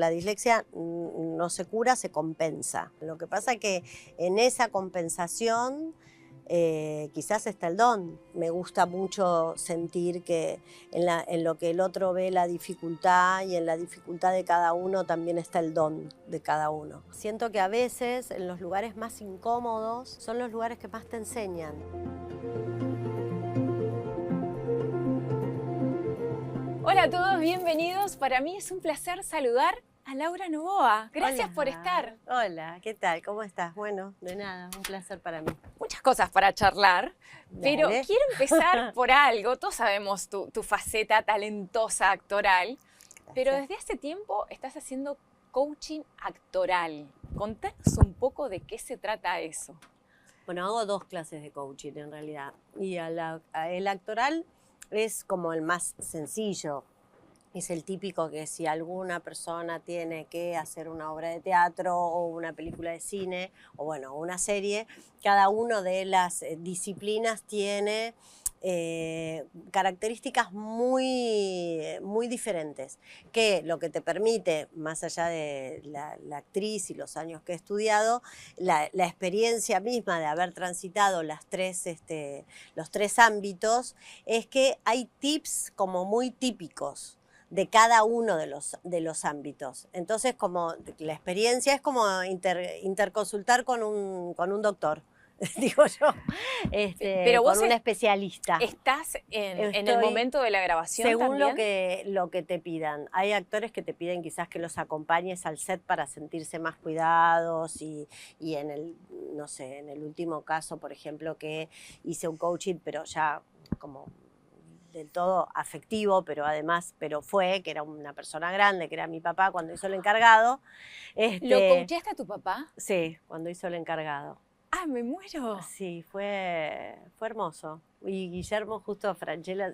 la dislexia no se cura, se compensa. Lo que pasa es que en esa compensación quizás está el don. Me gusta mucho sentir que en lo que el otro ve la dificultad y en la dificultad de cada uno también está el don de cada uno. Siento que a veces en los lugares más incómodos son los lugares que más te enseñan. Hola a todos, bienvenidos. Para mí es un placer saludar a Laura Novoa. Gracias Hola. por estar. Hola, ¿qué tal? ¿Cómo estás? Bueno, de nada, un placer para mí. Muchas cosas para charlar, pero Dale. quiero empezar por algo. Todos sabemos tu faceta talentosa actoral, pero desde hace tiempo estás haciendo coaching actoral. Contanos un poco de qué se trata eso. Bueno, hago 2 clases de coaching en realidad. Y el actoral es como el más sencillo. Es el típico que si alguna persona tiene que hacer una obra de teatro o una película de cine o bueno, una serie, cada una de las disciplinas tiene características muy diferentes, que lo que te permite, más allá de la actriz y los años que he estudiado, la experiencia misma de haber transitado los 3 ámbitos, es que hay tips como muy típicos de cada uno de los ámbitos. Entonces, como la experiencia es como interconsultar con un doctor, digo yo, Pero vos con un especialista. ¿Estás en el Estoy- momento de la grabación Según también? lo que te pidan. Hay actores que te piden quizás que los acompañes al set para sentirse más cuidados y en el, no sé, en el último caso, por ejemplo, que hice un coaching, pero ya como del todo afectivo, pero fue, que era una persona grande, que era mi papá cuando hizo el encargado. ¿Lo coacheaste a tu papá? Sí, cuando hizo el encargado. ¡Ah, me muero! Sí, fue hermoso. Y Guillermo justo Franchella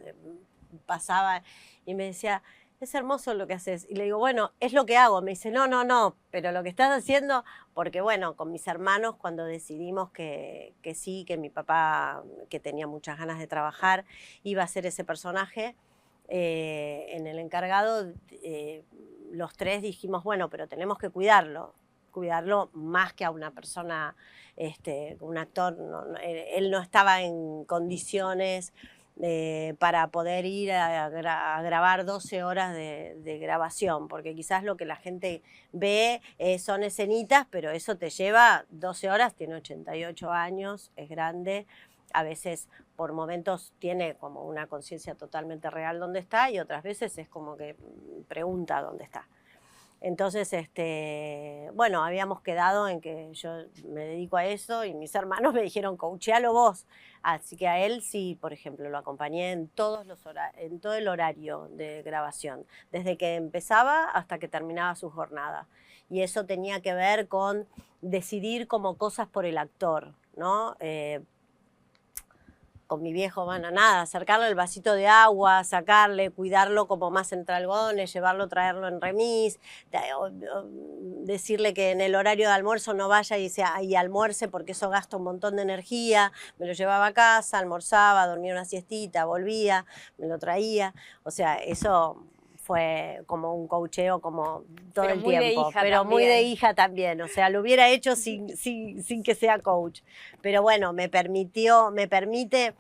pasaba y me decía, es hermoso lo que haces. Y le digo, bueno, es lo que hago. Me dice, no, pero lo que estás haciendo, porque bueno, con mis hermanos cuando decidimos que sí, que mi papá, que tenía muchas ganas de trabajar, iba a ser ese personaje, en el encargado, los 3 dijimos, bueno, pero tenemos que cuidarlo más que a una persona, un actor, él no estaba en condiciones para poder ir a grabar 12 horas de grabación, porque quizás lo que la gente ve son escenitas, pero eso te lleva 12 horas, tiene 88 años, es grande, a veces por momentos tiene como una conciencia totalmente real dónde está y otras veces es como que pregunta dónde está. Entonces, bueno, habíamos quedado en que yo me dedico a eso y mis hermanos me dijeron, coachealo vos. Así que a él sí, por ejemplo, lo acompañé en todo el horario de grabación, desde que empezaba hasta que terminaba su jornada. Y eso tenía que ver con decidir como cosas por el actor, ¿no? Con mi viejo, bueno, nada, acercarle el vasito de agua, sacarle, cuidarlo como más entre algodones, llevarlo, traerlo en remis, decirle que en el horario de almuerzo no vaya y almuerce porque eso gasta un montón de energía. Me lo llevaba a casa, almorzaba, dormía una siestita, volvía, me lo traía. O sea, eso fue como un coacheo como todo Pero el muy de tiempo, hija pero muy de también. hija también, o sea, lo hubiera hecho sin que sea coach, pero bueno, me permite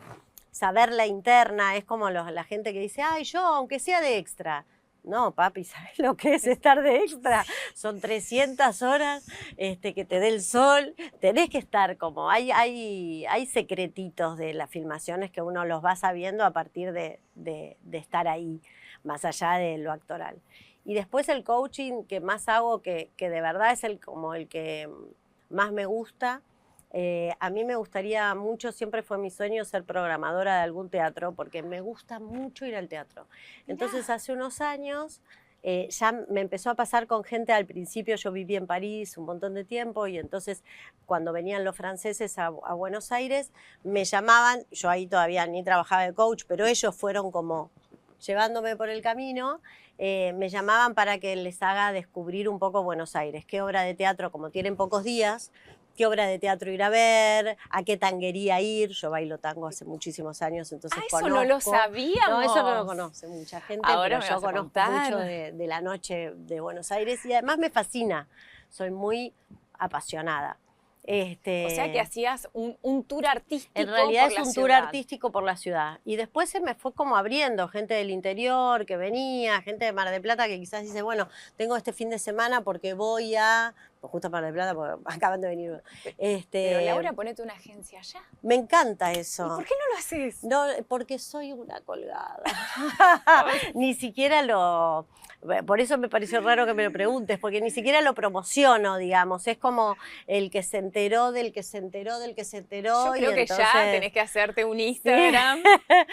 saber la interna, es como la gente que dice, ay, yo aunque sea de extra. No, papi, ¿sabes lo que es estar de extra? Son 300 horas que te dé el sol, tenés que estar como, hay secretitos de las filmaciones que uno los va sabiendo a partir de estar ahí, más allá de lo actoral. Y después el coaching que más hago, que de verdad es como el que más me gusta, a mí me gustaría mucho, siempre fue mi sueño ser programadora de algún teatro, porque me gusta mucho ir al teatro. Entonces hace unos años ya me empezó a pasar con gente. Al principio yo viví en París un montón de tiempo y entonces cuando venían los franceses a Buenos Aires me llamaban, yo ahí todavía ni trabajaba de coach, pero ellos fueron como llevándome por el camino, me llamaban para que les haga descubrir un poco Buenos Aires, qué obra de teatro, como tienen pocos días, qué obra de teatro ir a ver, a qué tanguería ir. Yo bailo tango hace muchísimos años, entonces Eso conozco. no lo sabíamos. No, eso no lo conoce mucha gente, Ahora pero me yo vas a conozco contar. mucho de la noche de Buenos Aires y además me fascina. Soy muy apasionada. O sea que hacías un tour artístico En realidad por es la un tour ciudad. artístico por la ciudad. Y después se me fue como abriendo gente del interior que venía, gente de Mar del Plata que quizás dice, bueno, tengo este fin de semana porque voy a... Pues justo a Mar del Plata, porque acaban de venir. Pero Laura, ponete una agencia allá. Me encanta eso. ¿Y por qué no lo haces? No, porque soy una colgada. Ni siquiera lo... Por eso me pareció raro que me lo preguntes, porque ni siquiera lo promociono, digamos. Es como el que se enteró del que se enteró del que se enteró. Yo creo y que entonces... ya tenés que hacerte un Instagram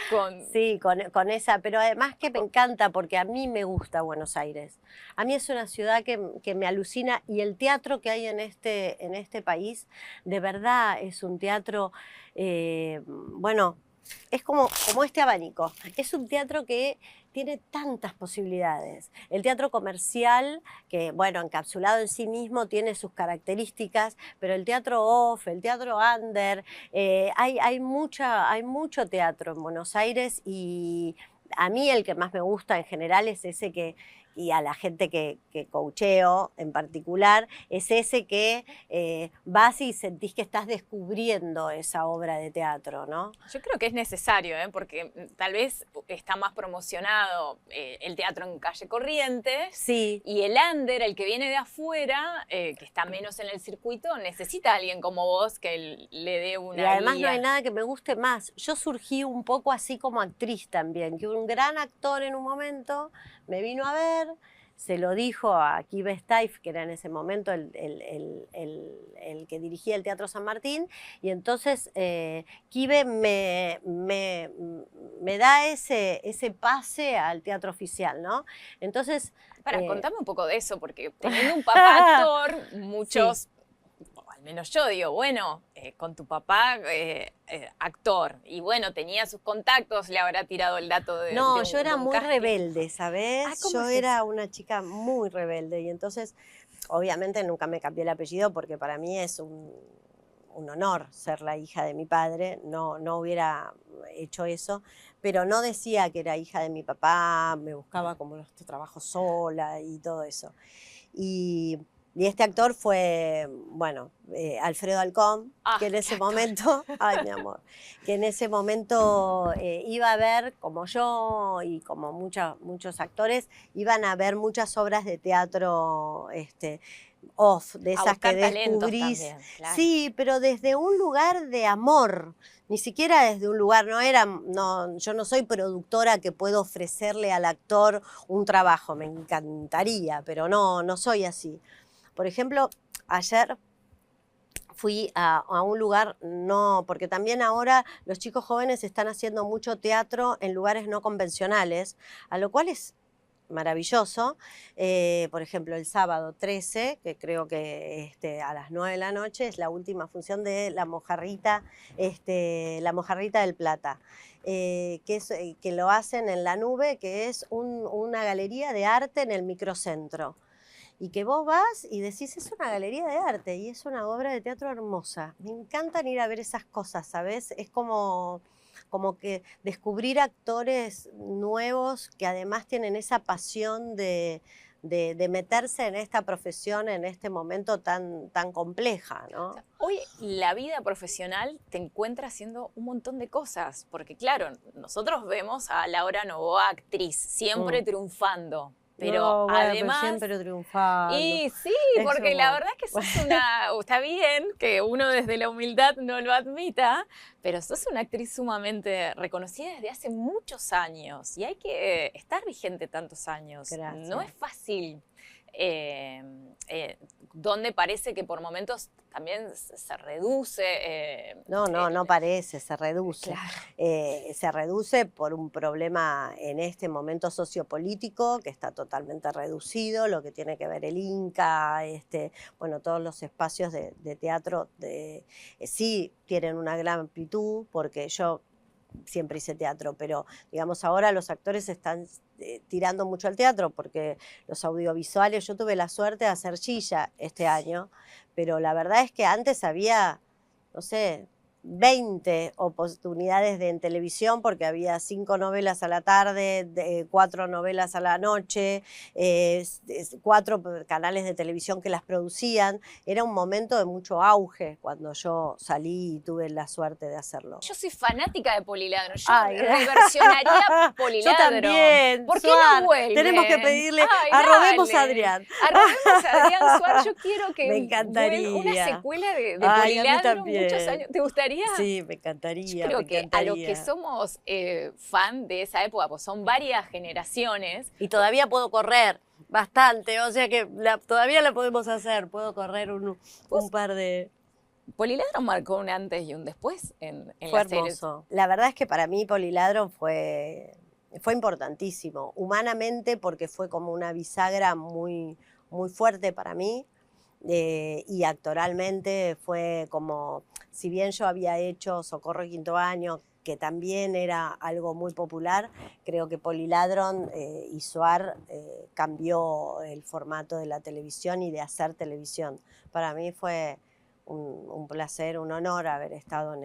con... Sí, con esa, pero además que me encanta porque a mí me gusta Buenos Aires. A mí es una ciudad que me alucina y el teatro que hay en este país, de verdad es un teatro, bueno, es como este abanico. Es un teatro que tiene tantas posibilidades. El teatro comercial, que bueno, encapsulado en sí mismo, tiene sus características, pero el teatro off, el teatro under, hay mucho teatro en Buenos Aires y a mí el que más me gusta en general es ese y a la gente que coacheo en particular, es ese que vas y sentís que estás descubriendo esa obra de teatro, ¿no? Yo creo que es necesario, porque tal vez está más promocionado el teatro en calle corriente. Sí. Y el under, el que viene de afuera, que está menos en el circuito, necesita a alguien como vos que le dé una Y además guía. no hay nada que me guste más. Yo surgí un poco así como actriz también, que un gran actor en un momento me vino a ver, se lo dijo a Kibe Steiff, que era en ese momento el que dirigía el Teatro San Martín, y entonces Kibe me da ese pase al teatro oficial, ¿no? Entonces... Contame un poco de eso, porque teniendo un papá actor, muchos... Sí. Al menos yo digo, bueno, con tu papá actor, y bueno, tenía sus contactos, le habrá tirado el dato de... No, de yo era muy casting. rebelde, ¿sabes? Yo es era eso? una chica muy rebelde y entonces, obviamente nunca me cambié el apellido porque para mí es un honor ser la hija de mi padre, no hubiera hecho eso, pero no decía que era hija de mi papá, me buscaba como los trabajos sola y todo eso. Y este actor fue, bueno, Alfredo Alcón, que en ese momento, ay mi amor, que en ese momento iba a ver, como yo y como muchos actores, iban a ver muchas obras de teatro off, de esas que descubrís. También, claro. Sí, pero desde un lugar de amor. Ni siquiera desde un lugar, yo no soy productora que puedo ofrecerle al actor un trabajo, me encantaría, pero no soy así. Por ejemplo, ayer fui a un lugar, porque también ahora los chicos jóvenes están haciendo mucho teatro en lugares no convencionales, a lo cual es maravilloso. Por ejemplo, el sábado 13, que creo que a las 9 de la noche, es la última función de La Mojarrita del Plata. Que lo hacen en La Nube, que es una galería de arte en el microcentro. Y que vos vas y decís, es una galería de arte y es una obra de teatro hermosa. Me encantan ir a ver esas cosas, ¿sabes? Es como que descubrir actores nuevos que además tienen esa pasión de meterse en esta profesión en este momento tan compleja, ¿no? O sea, hoy la vida profesional te encuentra haciendo un montón de cosas, porque claro, nosotros vemos a Laura Novoa actriz, siempre triunfando. Pero bueno, además... pero siempre triunfando. Y sí, porque la verdad es que sos está bien que uno desde la humildad no lo admita, pero sos una actriz sumamente reconocida desde hace muchos años y hay que estar vigente tantos años. Gracias. No es fácil. Donde parece que por momentos también se reduce. No parece, se reduce. Claro. Se reduce por un problema en este momento sociopolítico que está totalmente reducido, lo que tiene que ver el Inca, bueno, todos los espacios de teatro sí tienen una gran amplitud, porque yo siempre hice teatro, pero digamos ahora los actores están tirando mucho al teatro porque los audiovisuales, yo tuve la suerte de hacer Chilla este año, pero la verdad es que antes había, no sé, 20 oportunidades en televisión porque había 5 novelas a la tarde, 4 novelas a la noche, 4 canales de televisión que las producían. Era un momento de mucho auge cuando yo salí y tuve la suerte de hacerlo. Yo soy fanática de Poliladro. Yo Ay, reversionaría Poliladro. Yo también. ¿Por qué Suar, no vuelven? tenemos que pedirle, Ay, arrobemos a dale. Adrián. Arrobemos a Adrián Suar. Yo quiero que Me encantaría. vuelva una secuela de Ay, a mí Poliladro también. muchos años. ¿Te gustaría? Sí, me encantaría. Yo creo que a los que somos fan de esa época, pues son varias generaciones. Y todavía puedo correr bastante, o sea que todavía la podemos hacer. Puedo correr un par de... Poliladro marcó un antes y un después en Fue las series. hermoso. La verdad es que para mí Poliladro fue importantísimo, humanamente, porque fue como una bisagra muy, muy fuerte para mí. Y actoralmente fue como, si bien yo había hecho Socorro Quinto Año, que también era algo muy popular, creo que Poliladron y Suar cambió el formato de la televisión y de hacer televisión. Para mí fue un placer, un honor haber estado en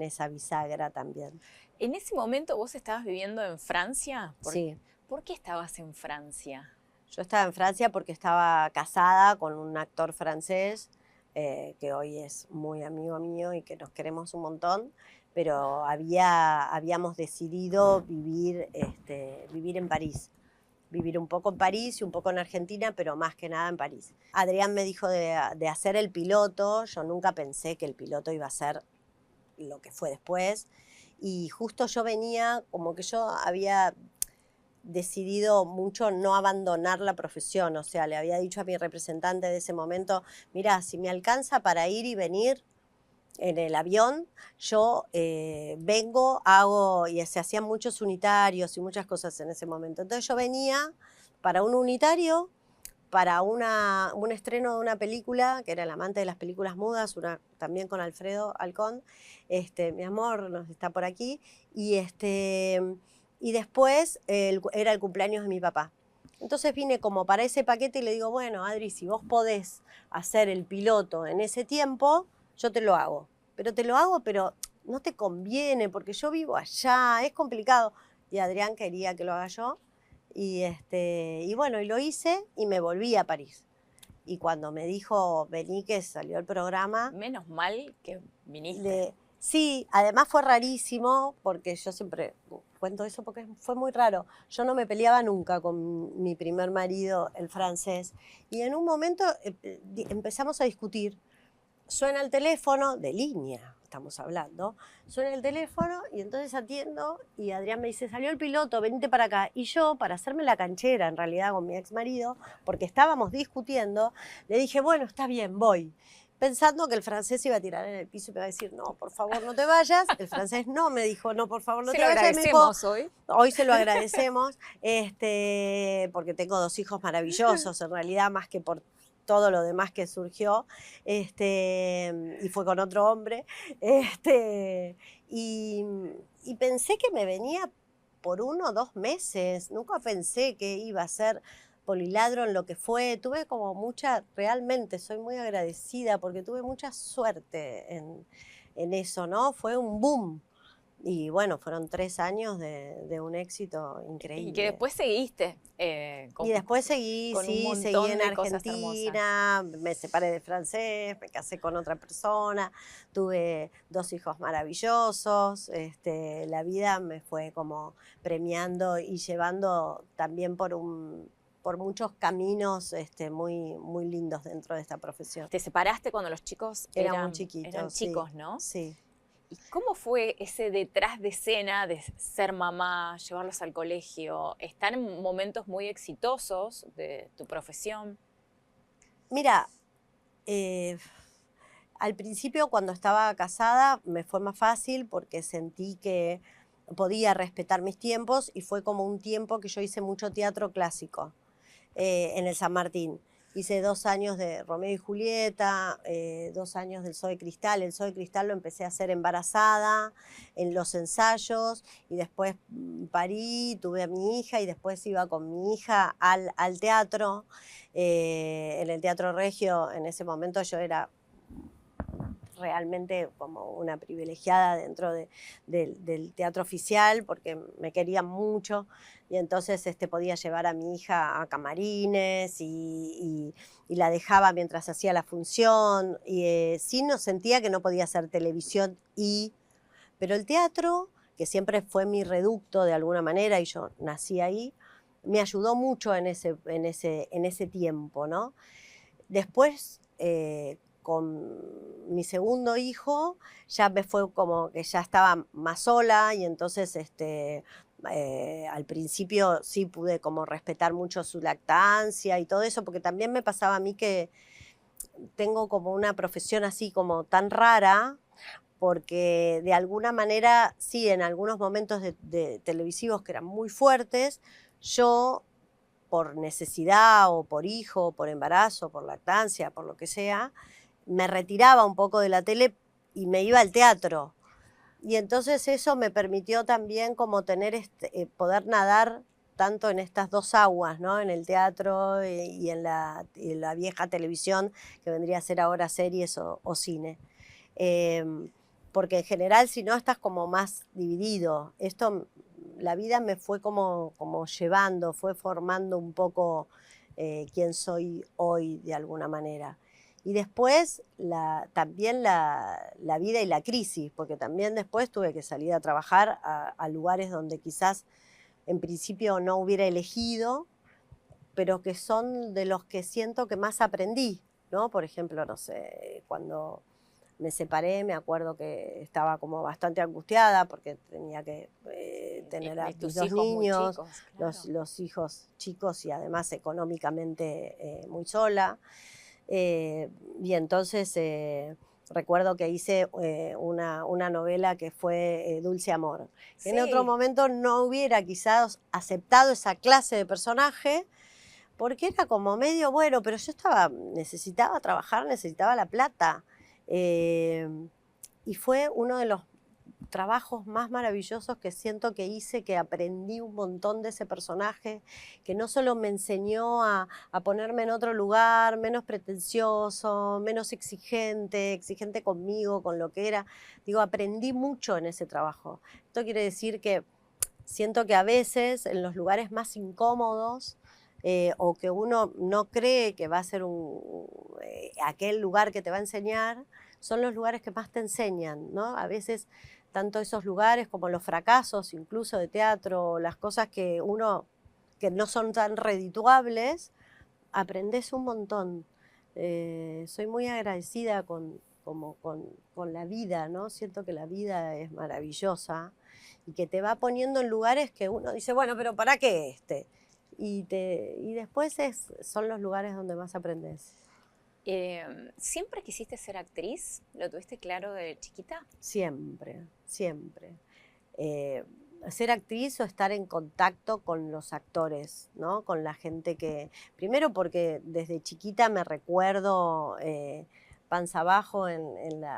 esa bisagra también. En ese momento vos estabas viviendo en Francia. Sí. ¿Por qué estabas en Francia? Yo estaba en Francia porque estaba casada con un actor francés que hoy es muy amigo mío y que nos queremos un montón, pero habíamos decidido vivir en París. Vivir un poco en París y un poco en Argentina, pero más que nada en París. Adrián me dijo de hacer el piloto. Yo nunca pensé que el piloto iba a ser lo que fue después. Y justo yo venía, como que yo había decidido mucho no abandonar la profesión, o sea, le había dicho a mi representante de ese momento, mira, si me alcanza para ir y venir en el avión, yo vengo, hago, y se hacían muchos unitarios y muchas cosas en ese momento, entonces yo venía para un unitario, para un estreno de una película, que era El amante de las películas mudas, también con Alfredo Alcón, mi amor nos está por aquí, y después era el cumpleaños de mi papá. Entonces vine como para ese paquete y le digo, bueno, Adri, si vos podés hacer el piloto en ese tiempo, yo te lo hago. Pero no te conviene porque yo vivo allá, es complicado. Y Adrián quería que lo haga yo. Y bueno, y lo hice y me volví a París. Y cuando me dijo, vení, que salió el programa... Menos mal que viniste. Sí, además fue rarísimo, porque yo siempre cuento eso porque fue muy raro. Yo no me peleaba nunca con mi primer marido, el francés. Y en un momento empezamos a discutir. Suena el teléfono, de línea estamos hablando, suena el teléfono y entonces atiendo y Adrián me dice, salió el piloto, venite para acá. Y yo, para hacerme la canchera en realidad con mi ex marido, porque estábamos discutiendo, le dije, bueno, está bien, voy. Pensando que el francés iba a tirar en el piso y me iba a decir, no, por favor, no te vayas. El francés no me dijo, no, por favor, no te vayas. Se lo agradecemos hoy. Hoy se lo agradecemos, porque tengo 2 hijos maravillosos, en realidad, más que por todo lo demás que surgió, y fue con otro hombre, y pensé que me venía por 1 o 2 meses, nunca pensé que iba a ser Poliladro en lo que fue, tuve como realmente soy muy agradecida porque tuve mucha suerte en eso, ¿no? Fue un boom. Y bueno, fueron 3 años de un éxito increíble. Y que después seguiste. Y después seguí en Argentina, me separé de francés, me casé con otra persona, tuve 2 hijos maravillosos, la vida me fue como premiando y llevando también por muchos caminos muy, muy lindos dentro de esta profesión. ¿Te separaste cuando los chicos eran muy chiquitos? Eran chicos, ¿no? Sí. ¿Y cómo fue ese detrás de escena de ser mamá, llevarlos al colegio, estar en momentos muy exitosos de tu profesión? Mira, al principio cuando estaba casada me fue más fácil porque sentí que podía respetar mis tiempos y fue como un tiempo que yo hice mucho teatro clásico en el San Martín. hice 2 años de Romeo y Julieta, 2 años del Zoo de Cristal. El Zoo de Cristal lo empecé a hacer embarazada, en los ensayos, y después parí, tuve a mi hija, y después iba con mi hija al teatro. En el Teatro Regio, en ese momento yo era realmente como una privilegiada dentro del teatro oficial, porque me querían mucho, y entonces podía llevar a mi hija a camarines y la dejaba mientras hacía la función, y sí, no sentía que no podía hacer televisión, pero el teatro, que siempre fue mi reducto de alguna manera, y yo nací ahí, me ayudó mucho en ese tiempo, ¿no? Después, con mi segundo hijo, ya me fue como que ya estaba más sola, y entonces al principio sí pude como respetar mucho su lactancia y todo eso, porque también me pasaba a mí que tengo como una profesión así como tan rara, porque de alguna manera, sí, en algunos momentos de televisivos que eran muy fuertes, yo, por necesidad o por hijo, por embarazo, por lactancia, por lo que sea, me retiraba un poco de la tele y me iba al teatro. Y entonces eso me permitió también como tener poder nadar tanto en estas dos aguas, ¿no? En el teatro y en la vieja televisión, que vendría a ser ahora series o cine. Porque en general, si no, estás como más dividido. La vida me fue como llevando, fue formando un poco quién soy hoy de alguna manera. Y después también la vida y la crisis, porque también después tuve que salir a trabajar a lugares donde quizás en principio no hubiera elegido, pero que son de los que siento que más aprendí, ¿no? Por ejemplo, no sé, cuando me separé, me acuerdo que estaba como bastante angustiada porque tenía que tener a mis 2 niños, chicos, claro. los hijos chicos, y además económicamente muy sola. Y entonces recuerdo que hice una novela que fue Dulce Amor. Que en otro momento no hubiera quizás aceptado esa clase de personaje, porque era como medio bueno, pero yo necesitaba trabajar, necesitaba la plata. Y fue uno de los trabajos más maravillosos que siento que hice, que aprendí un montón de ese personaje, que no solo me enseñó a ponerme en otro lugar, menos pretencioso, menos exigente conmigo, con lo que era. Digo, aprendí mucho en ese trabajo. Esto quiere decir que siento que a veces en los lugares más incómodos, o que uno no cree que va a ser aquel lugar que te va a enseñar, son los lugares que más te enseñan, ¿no? A veces tanto esos lugares como los fracasos, incluso de teatro, las cosas que no son tan redituables, aprendes un montón. Soy muy agradecida con la vida, ¿no? Siento que la vida es maravillosa y que te va poniendo en lugares que uno dice, bueno, pero ¿para qué y después son los lugares donde más aprendes. ¿Siempre quisiste ser actriz? ¿Lo tuviste claro de chiquita? Siempre, siempre. Ser actriz o estar en contacto con los actores, ¿no? Con la gente primero porque desde chiquita me recuerdo panza abajo,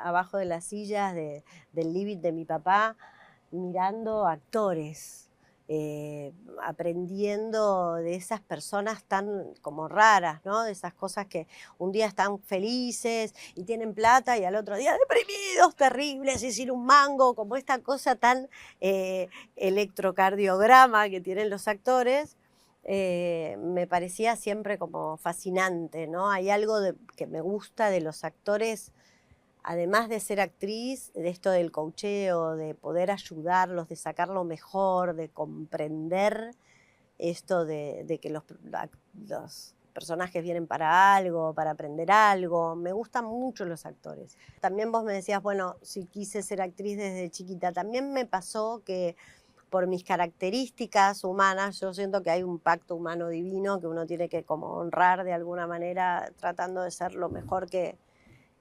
abajo de las sillas del living de mi papá, mirando actores. Aprendiendo de esas personas tan como raras, ¿no? De esas cosas que un día están felices y tienen plata y al otro día deprimidos, terribles y sin un mango, como esta cosa tan electrocardiograma que tienen los actores. Me parecía siempre como fascinante, ¿no? Hay algo que me gusta de los actores, además de ser actriz, de esto del coacheo, de poder ayudarlos, de sacar lo mejor, de comprender esto de que los personajes vienen para algo, para aprender algo. Me gustan mucho los actores. También vos me decías, bueno, si quise ser actriz desde chiquita. También me pasó que por mis características humanas, yo siento que hay un pacto humano divino que uno tiene que como honrar de alguna manera, tratando de ser lo mejor que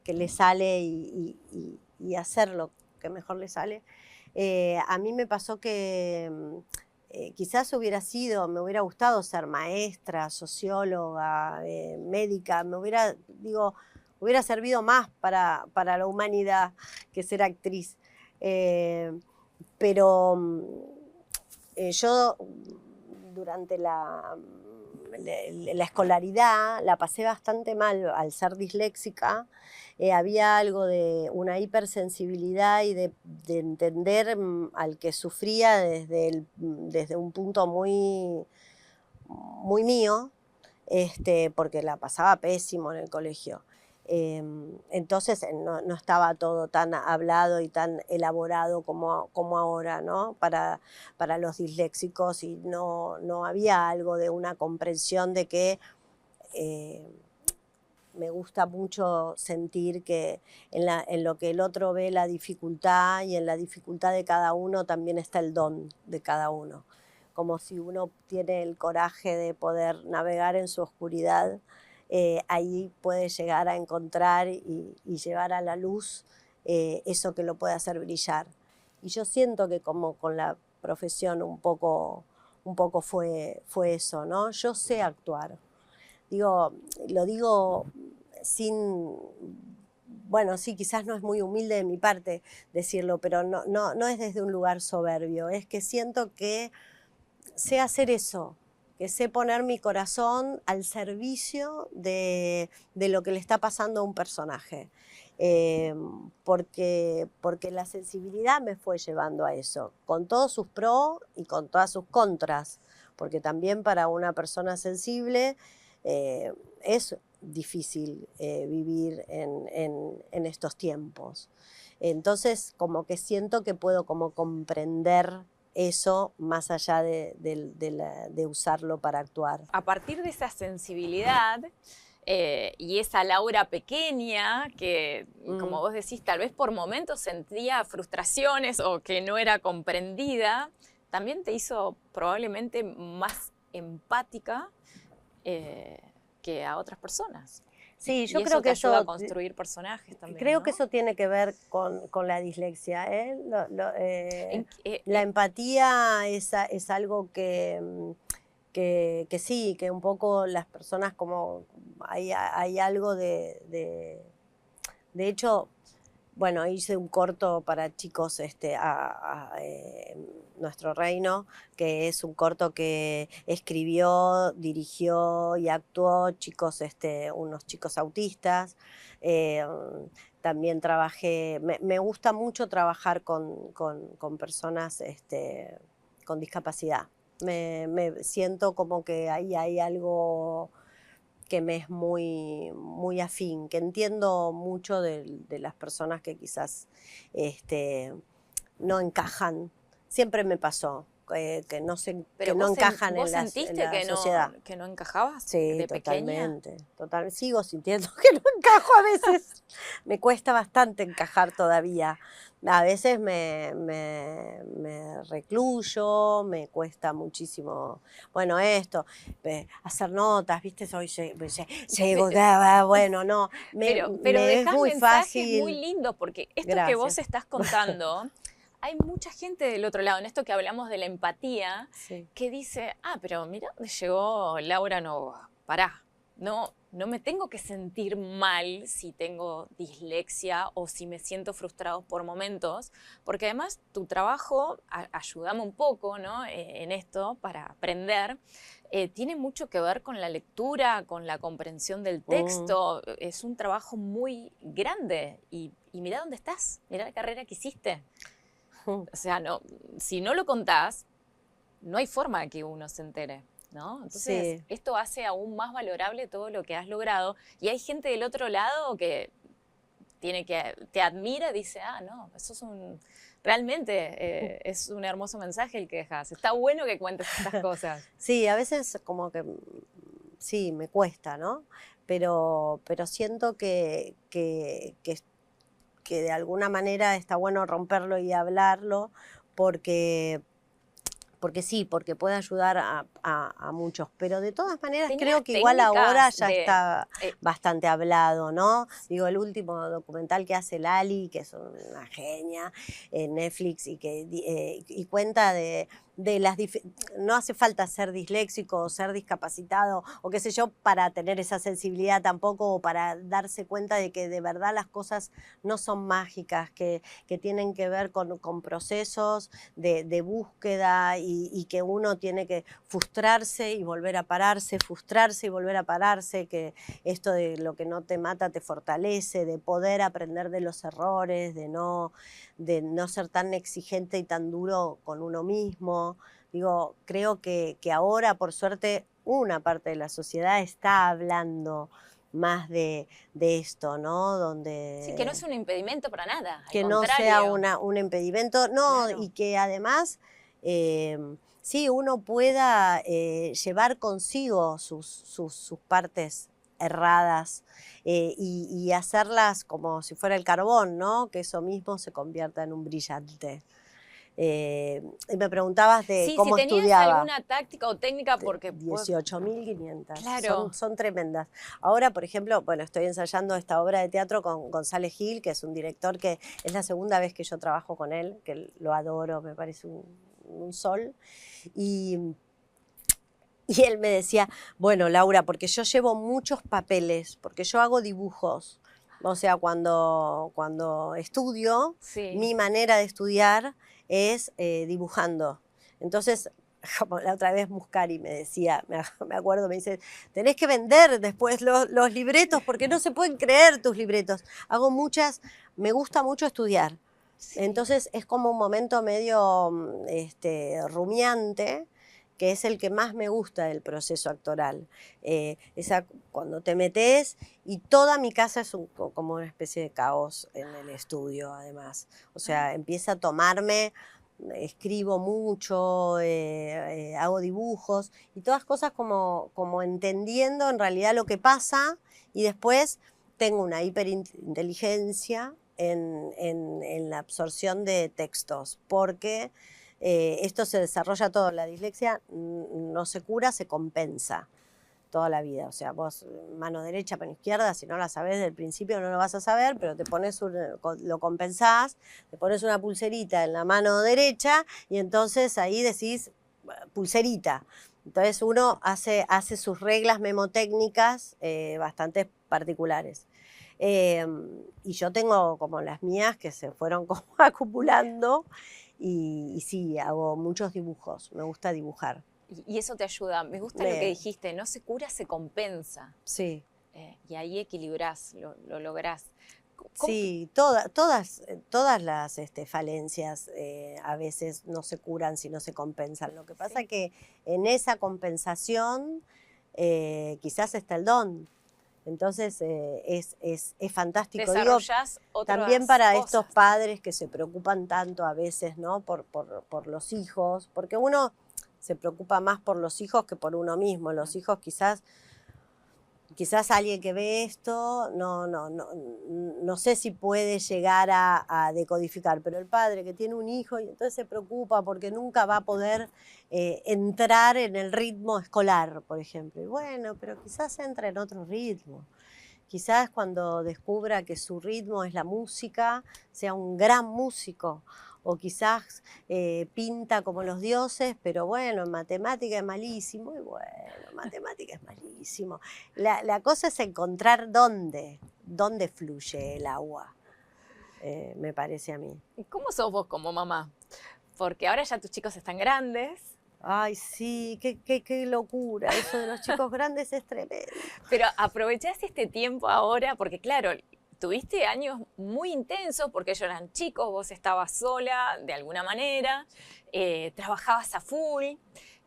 le sale y hacer lo que mejor le sale. A mí me pasó que quizás me hubiera gustado ser maestra, socióloga, médica, hubiera servido más para la humanidad que ser actriz. Pero yo durante la escolaridad la pasé bastante mal al ser disléxica. Había algo de una hipersensibilidad y de entender al que sufría desde un punto muy, muy mío, porque la pasaba pésimo en el colegio. Entonces no estaba todo tan hablado y tan elaborado como ahora, ¿no? Para los disléxicos, y no había algo de una comprensión de que me gusta mucho sentir que en lo que el otro ve la dificultad, y en la dificultad de cada uno también está el don de cada uno. Como si uno tiene el coraje de poder navegar en su oscuridad, ahí puede llegar a encontrar y llevar a la luz eso que lo puede hacer brillar. Y yo siento que como con la profesión un poco fue eso, ¿no? Yo sé actuar. Lo digo sin... Bueno, sí, quizás no es muy humilde de mi parte decirlo, pero no es desde un lugar soberbio, es que siento que sé hacer eso, que sé poner mi corazón al servicio de lo que le está pasando a un personaje. Porque la sensibilidad me fue llevando a eso, con todos sus pros y con todas sus contras, porque también para una persona sensible es difícil vivir en estos tiempos. Entonces, como que siento que puedo como comprender eso más allá de usarlo para actuar. A partir de esa sensibilidad y esa Laura pequeña que, como vos decís, tal vez por momentos sentía frustraciones o que no era comprendida, también te hizo probablemente más empática que a otras personas. Sí, yo y creo eso que te ayuda eso a construir personajes también. Creo ¿no? que eso tiene que ver con la dislexia. La empatía es algo que sí, que un poco las personas como hay algo de hecho, bueno, hice un corto para chicos Nuestro Reino, que es un corto que escribió, dirigió y actuó unos chicos autistas. También trabajé, me gusta mucho trabajar con personas con discapacidad. Me siento como que ahí hay algo que me es muy, muy afín, que entiendo mucho de las personas que quizás no encajan. Siempre me pasó que no encajan ¿Vos en sentiste la sociedad. que no encajabas Sí, de pequeña? totalmente. Sigo sintiendo que no encajo a veces. Me cuesta bastante encajar todavía. A veces me recluyo, me cuesta muchísimo, bueno, hacer notas, ¿viste? Llego, bueno, no. Pero Me es dejás muy mensajes muy fácil. lindos, porque esto que Gracias. vos estás contando, hay mucha gente del otro lado, en esto que hablamos de la empatía, Sí. que dice, pero mira dónde llegó Laura Nova, pará, no me tengo que sentir mal si tengo dislexia o si me siento frustrado por momentos, porque además tu trabajo, ayúdame un poco, ¿no? En esto para aprender, tiene mucho que ver con la lectura, con la comprensión del texto. Es un trabajo muy grande y mirá dónde estás, mirá la carrera que hiciste. O sea, si no lo contás, no hay forma de que uno se entere, ¿no? Entonces, esto hace aún más valorable todo lo que has logrado. Y hay gente del otro lado que te admira y dice, no, eso es realmente es un hermoso mensaje el que dejas. Está bueno que cuentes estas cosas. Sí, a veces como que sí, me cuesta, ¿no? Pero siento que de alguna manera está bueno romperlo y hablarlo, porque puede ayudar a muchos, pero de todas maneras creo que igual ahora ya está bastante hablado, ¿no? Digo, el último documental que hace Lali, que es una genia en Netflix y cuenta de no hace falta ser disléxico o ser discapacitado o qué sé yo para tener esa sensibilidad tampoco, o para darse cuenta de que de verdad las cosas no son mágicas, que tienen que ver con procesos de búsqueda, y que uno tiene que frustrarse y volver a pararse, frustrarse y volver a pararse, que esto de lo que no te mata te fortalece, de poder aprender de los errores, de no ser tan exigente y tan duro con uno mismo. Digo, creo que ahora, por suerte, una parte de la sociedad está hablando más de esto, ¿no? Sí, que no es un impedimento para nada, al Que no sea contrario. un impedimento, no, Claro. y que además sí, uno pueda llevar consigo sus partes erradas, y hacerlas como si fuera el carbón, ¿no? Que eso mismo se convierta en un brillante. Y me preguntabas de Sí, si cómo tenías estudiaba. alguna táctica o técnica, porque 18.500, claro, son tremendas. Ahora, por ejemplo, bueno, estoy ensayando esta obra de teatro con González Gil, que es un director que es la segunda vez que yo trabajo con él, que lo adoro, me parece un sol. Y él me decía, bueno, Laura, porque yo llevo muchos papeles, porque yo hago dibujos. O sea, cuando estudio, sí. mi manera de estudiar es dibujando. Entonces, como la otra vez Muscari me decía, me acuerdo, me dice, tenés que vender después los libretos, porque no se pueden creer tus libretos. Me gusta mucho estudiar. Sí. Entonces es como un momento medio rumiante, que es el que más me gusta del proceso actoral. Cuando te metes, y toda mi casa es como una especie de caos en el estudio, además. O sea, empieza a tomarme, escribo mucho, hago dibujos, y todas cosas como entendiendo en realidad lo que pasa, y después tengo una hiperinteligencia en la absorción de textos, porque esto se desarrolla todo. La dislexia no se cura, se compensa toda la vida. O sea, vos mano derecha, mano izquierda, si no la sabés desde el principio no lo vas a saber, pero lo compensás, te pones una pulserita en la mano derecha y entonces ahí decís pulserita. Entonces uno hace sus reglas memotécnicas bastante particulares. Y yo tengo como las mías que se fueron como acumulando, y sí, hago muchos dibujos, me gusta dibujar. Y eso te ayuda. Me gusta lo que dijiste, no se cura, se compensa. Sí. Y ahí equilibrás, lo lográs. Sí, todas las falencias a veces no se curan si no se compensan. Lo que pasa es que en esa compensación quizás está el don. Entonces es fantástico. Desarrollás otras también para cosas. estos padres que se preocupan tanto a veces, ¿no? por los hijos, porque uno se preocupa más por los hijos que por uno mismo. Los hijos quizás alguien que ve esto no sé si puede llegar a decodificar, pero el padre que tiene un hijo y entonces se preocupa porque nunca va a poder entrar en el ritmo escolar, por ejemplo. Y bueno, pero quizás entra en otro ritmo. Quizás cuando descubra que su ritmo es la música, sea un gran músico. O quizás pinta como los dioses, pero bueno, en matemática es malísimo. Y bueno, matemática es malísimo. La cosa es encontrar dónde fluye el agua, me parece a mí. ¿Y cómo sos vos como mamá? Porque ahora ya tus chicos están grandes. Ay, sí, qué locura. Eso de los chicos grandes es tremendo. Pero aprovechás este tiempo ahora, porque claro, tuviste años muy intensos porque ellos eran chicos, vos estabas sola de alguna manera, trabajabas a full,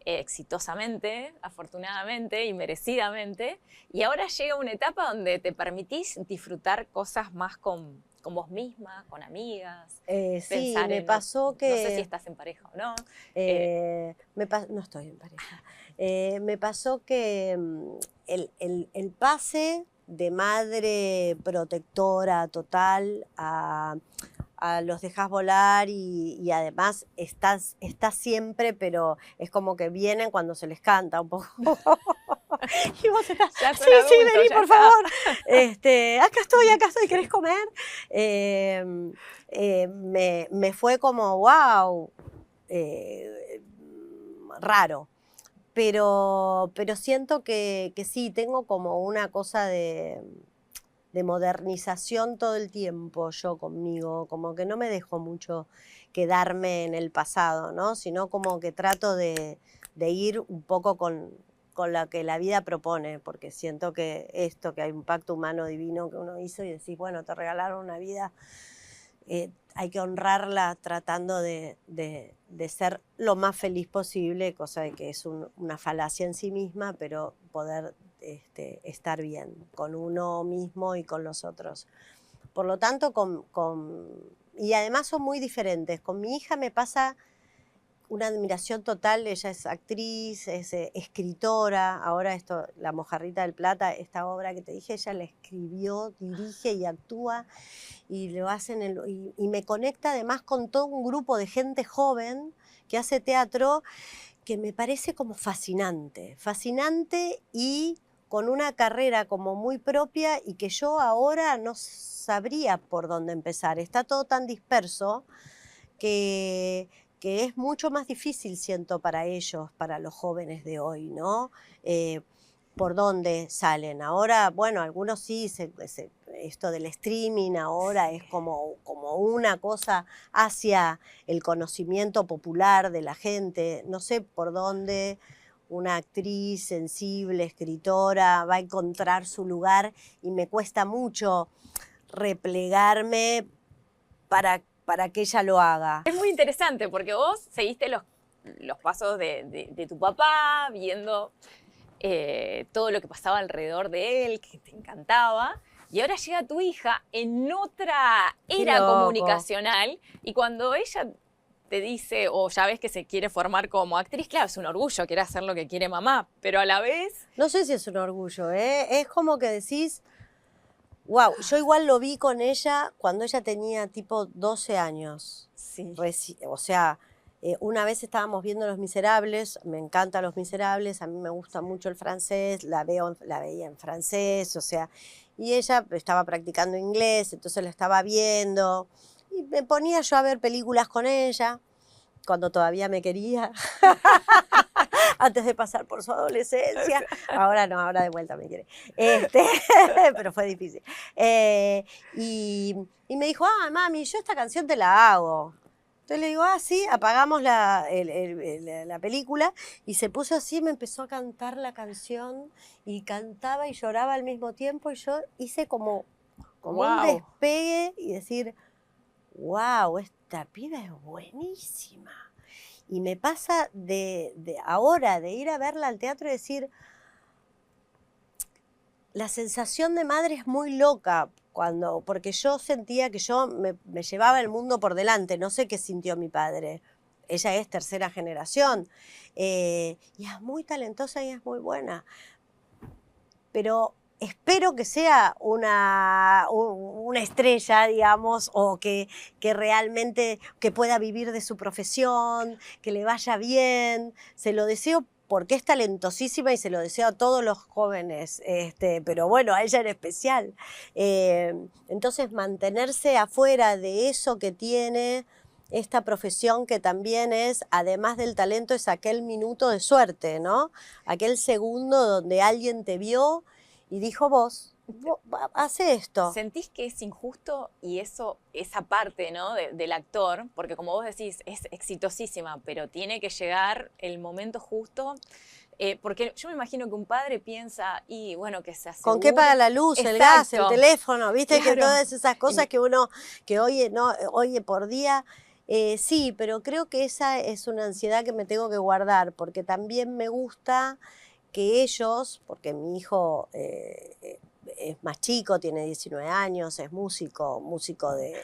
exitosamente, afortunadamente y merecidamente, y ahora llega una etapa donde te permitís disfrutar cosas más con vos misma, con amigas. Sí, me pasó que... No sé si estás en pareja o no. No estoy en pareja. Me pasó que el pase de madre protectora total a los dejas volar, y además estás siempre, pero es como que vienen cuando se les canta un poco. Y vos estás, sí, adulto, vení, por está. favor. Acá estoy, ¿querés comer? Me fue como, wow. raro. Pero siento que sí, tengo como una cosa de modernización todo el tiempo yo conmigo, como que no me dejo mucho quedarme en el pasado, ¿no? Sino como que trato de ir un poco con lo que la vida propone, porque siento que que hay un pacto humano divino que uno hizo y decís, bueno, te regalaron una vida, hay que honrarla tratando de ser lo más feliz posible, cosa de que es una falacia en sí misma, pero poder estar bien con uno mismo y con los otros. Por lo tanto, y además son muy diferentes. Con mi hija me pasa una admiración total, ella es actriz, es escritora, ahora La Mojarrita del Plata, esta obra que te dije, ella la escribió, dirige y actúa, y lo hacen, y me conecta además con todo un grupo de gente joven que hace teatro, que me parece como fascinante y con una carrera como muy propia y que yo ahora no sabría por dónde empezar. Está todo tan disperso que es mucho más difícil, siento, para ellos, para los jóvenes de hoy, ¿no? ¿Por dónde salen? Ahora, bueno, algunos sí, esto del streaming ahora es como una cosa hacia el conocimiento popular de la gente. No sé por dónde una actriz sensible, escritora, va a encontrar su lugar, y me cuesta mucho replegarme para que ella lo haga. Es muy interesante porque vos seguiste los pasos de tu papá, viendo todo lo que pasaba alrededor de él, que te encantaba, y ahora llega tu hija en otra era comunicacional, y cuando ella te dice, o ya ves que se quiere formar como actriz, claro, es un orgullo, quiere hacer lo que quiere mamá, pero a la vez... No sé si es un orgullo, ¿eh? Es como que decís, wow, yo igual lo vi con ella cuando ella tenía tipo 12 años. Sí. O sea, una vez estábamos viendo Los Miserables, me encantan Los Miserables, a mí me gusta mucho el francés, la veía en francés, o sea, y ella estaba practicando inglés, entonces la estaba viendo, y me ponía yo a ver películas con ella, cuando todavía me quería. Antes de pasar por su adolescencia. Ahora no, ahora de vuelta me quiere. Pero fue difícil. Y me dijo, mami, yo esta canción te la hago. Entonces le digo, sí, apagamos la película, y se puso así, me empezó a cantar la canción, y cantaba y lloraba al mismo tiempo, y yo hice como un despegue y decir, wow, esta piba es buenísima. Y me pasa ahora de ir a verla al teatro y decir, la sensación de madre es muy loca, porque yo sentía que yo me llevaba el mundo por delante, no sé qué sintió mi padre. Ella es tercera generación, y es muy talentosa y es muy buena. Pero espero que sea una estrella, digamos, o que realmente que pueda vivir de su profesión, que le vaya bien. Se lo deseo porque es talentosísima y se lo deseo a todos los jóvenes, pero bueno, a ella en especial. Entonces, mantenerse afuera de eso que tiene esta profesión, que también es, además del talento, es aquel minuto de suerte, ¿no? Aquel segundo donde alguien te vio y dijo, vos hace esto. ¿Sentís que es injusto y esa parte, ¿no, del actor? Porque como vos decís, es exitosísima, pero tiene que llegar el momento justo. Porque yo me imagino que un padre piensa, y bueno, que se asegure. ¿Con qué paga la luz, el gas, el teléfono? ¿Viste? Claro. Que todas esas cosas que uno que oye por día. Sí, pero creo que esa es una ansiedad que me tengo que guardar, porque también me gusta que ellos, porque mi hijo es más chico, tiene 19 años, es músico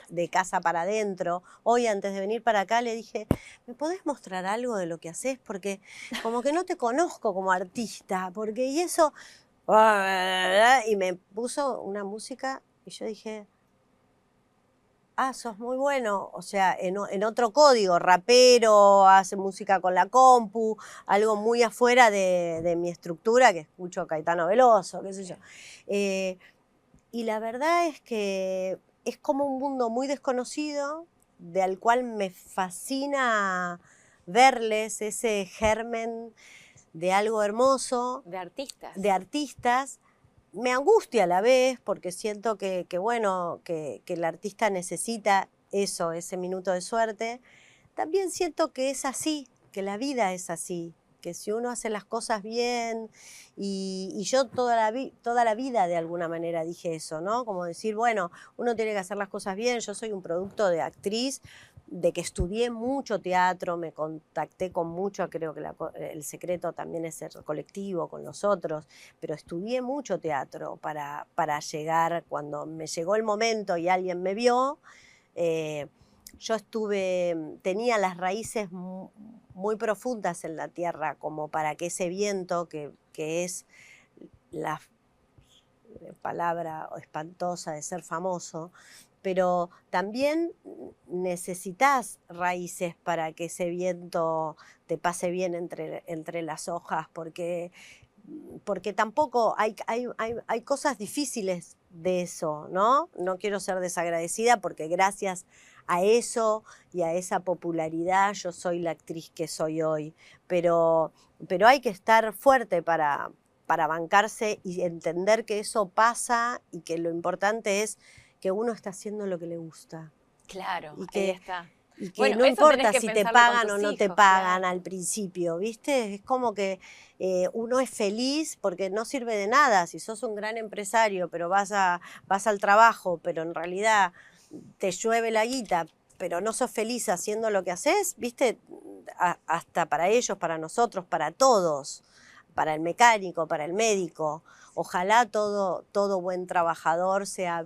de casa para adentro. Hoy, antes de venir para acá, le dije, ¿me podés mostrar algo de lo que haces? Porque como que no te conozco como artista, y eso... Y me puso una música y yo dije, sos muy bueno, o sea, en otro código, rapero, hace música con la compu, algo muy afuera de mi estructura, que escucho Caetano Veloso, qué sé yo. Y la verdad es que es como un mundo muy desconocido, del cual me fascina verles ese germen de algo hermoso, De artistas. de artistas. Me angustia a la vez porque siento que el artista necesita eso, ese minuto de suerte. También siento que es así, que la vida es así, que si uno hace las cosas bien, y yo toda la vida de alguna manera dije eso, ¿no? Como decir, bueno, uno tiene que hacer las cosas bien. Yo soy un producto de actriz, de que estudié mucho teatro, me contacté con mucho, creo que el secreto también es ser colectivo con los otros, pero estudié mucho teatro para llegar, cuando me llegó el momento y alguien me vio, yo tenía las raíces muy profundas en la tierra, como para que ese viento, que es la palabra espantosa de ser famoso, pero también necesitas raíces para que ese viento te pase bien entre las hojas, porque tampoco hay cosas difíciles de eso, ¿no? No quiero ser desagradecida porque gracias a eso y a esa popularidad yo soy la actriz que soy hoy, pero hay que estar fuerte para bancarse y entender que eso pasa y que lo importante es que uno está haciendo lo que le gusta. Claro, y ahí que, está. Y que Bueno, no eso importa tenés que si te pensarlo pagan con o tus no te hijos, pagan claro. al principio, ¿viste? Es como que uno es feliz porque no sirve de nada. Si sos un gran empresario, pero vas al trabajo, pero en realidad te llueve la guita, pero no sos feliz haciendo lo que haces, ¿viste? Hasta para ellos, para nosotros, para todos, para el mecánico, para el médico. Ojalá todo buen trabajador sea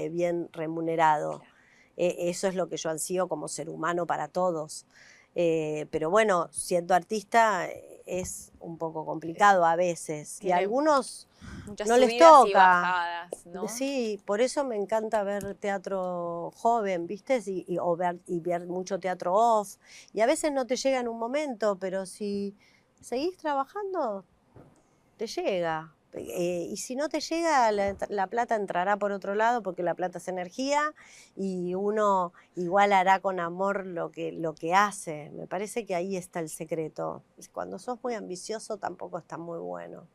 bien remunerado. Claro. Eso es lo que yo ansío como ser humano para todos. Pero bueno, siendo artista es un poco complicado a veces. Y a Tiene algunos muchas no les subidas y toca. bajadas, ¿no? Sí, por eso me encanta ver teatro joven, ¿viste? Y ver mucho teatro off. Y a veces no te llega en un momento, pero si seguís trabajando, te llega. Y si no te llega, la plata entrará por otro lado, porque la plata es energía y uno igual hará con amor lo que hace. Me parece que ahí está el secreto. Cuando sos muy ambicioso tampoco está muy bueno.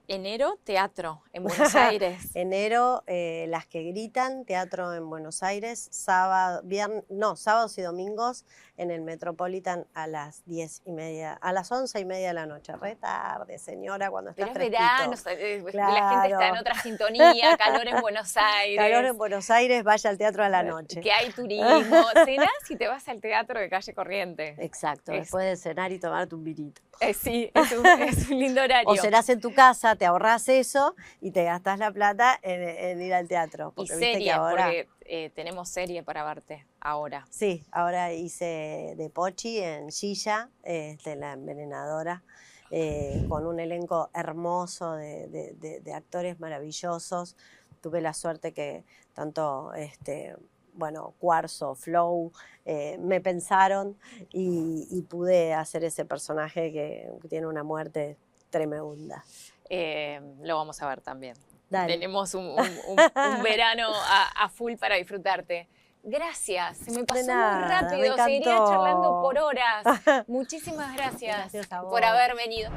Enero, teatro en Buenos Aires. Enero, Las que gritan, teatro en Buenos Aires, sábados y domingos en el Metropolitan a las 10:30, a las 11:30 de la noche. Re tarde, señora, cuando está Pero es fresquito. verano, Claro. La gente está en otra sintonía, calor en Buenos Aires. Calor en Buenos Aires, vaya al teatro a la noche. Que hay turismo, cenás y te vas al teatro de Calle Corrientes. Exacto, después de cenar y tomarte un vinito. Sí, es un lindo horario. O cenás en tu casa, te ahorrás eso y te gastás la plata en ir al teatro. Y Porque viste serie, que ahora, porque tenemos serie para verte ahora. sí, ahora hice de Pochi en Gilla, la envenenadora, con un elenco hermoso de actores maravillosos. Tuve la suerte que tanto Cuarzo, Flow, me pensaron y pude hacer ese personaje que tiene una muerte tremenda. Lo vamos a ver también. Dale. Tenemos un verano a full para disfrutarte. Gracias, se me pasó muy rápido, seguiría charlando por horas. Muchísimas gracias Gracias a vos. por haber venido.